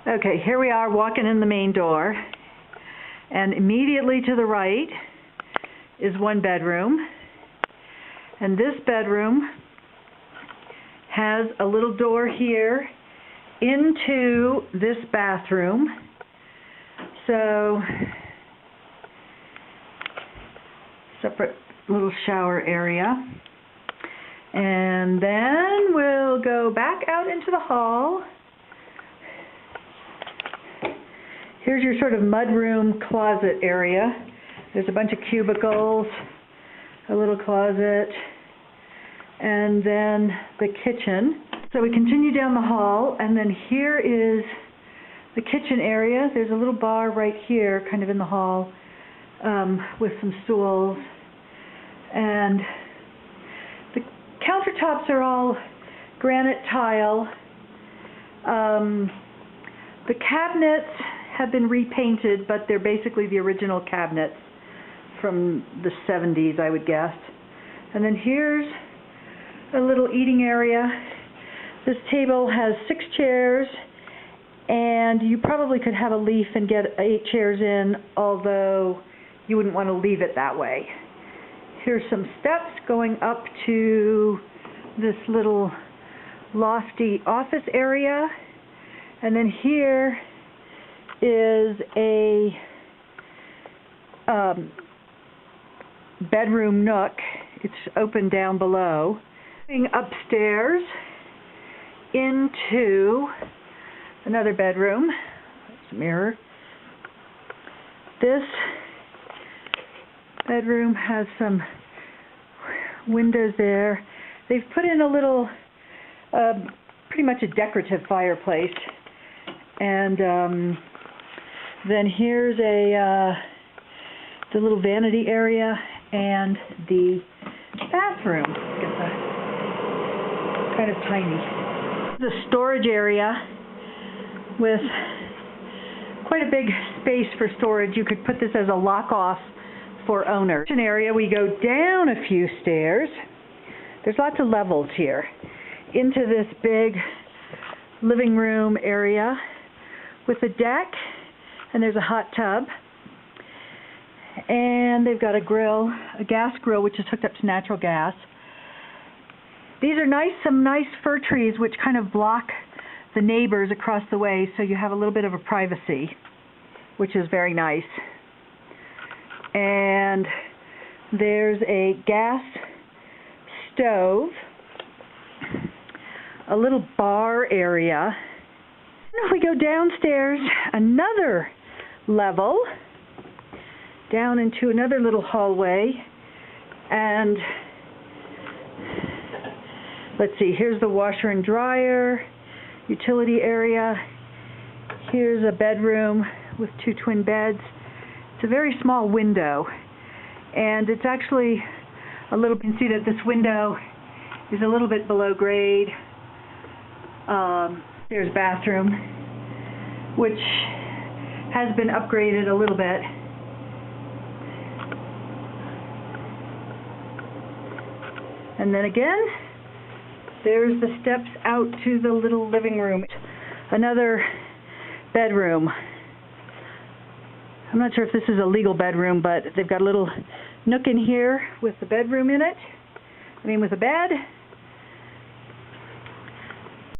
Okay, here we are walking in the main door, and immediately to the right is one bedroom, and this bedroom has a little door here into this bathroom. So, separate little shower area. And then we'll go back out into the hall. Here's your sort of mudroom closet area. There's a bunch of cubicles, a little closet, and then the kitchen. So we continue down the hall, and then here is the kitchen area. There's a little bar right here, kind of in the hall, with some stools. And the countertops are all granite tile. The cabinets have been repainted, but they're basically the original cabinets from the 70s, I would guess. And then here's a little eating area. This table has 6 chairs, and you probably could have a leaf and get 8 chairs in, although you wouldn't want to leave it that way. Here's some steps going up to this little lofty office area, and then here is a bedroom nook. It's open down below. Going upstairs into another bedroom. There's a mirror. This bedroom has some windows there. They've put in a little, pretty much a decorative fireplace. And then here's the little vanity area and the bathroom. It's kind of tiny. The storage area with quite a big space for storage. You could put this as a lock-off for owners. An area, we go down a few stairs. There's lots of levels here into this big living room area with a deck, and there's a hot tub, and they've got a grill, a gas grill, which is hooked up to natural gas. These are nice, some nice fir trees which kind of block the neighbors across the way, so you have a little bit of a privacy, which is very nice. And there's a gas stove, a little bar area. If we go downstairs another level, down into another little hallway, and let's see, here's the washer and dryer, utility area. Here's a bedroom with 2 twin beds. It's a very small window, and it's actually a little, you can see that this window is a little bit below grade. There's bathroom, which has been upgraded a little bit. And then again, there's the steps out to the little living room. Another bedroom. I'm not sure if this is a legal bedroom, but they've got a little nook in here with the bedroom in it. With a bed.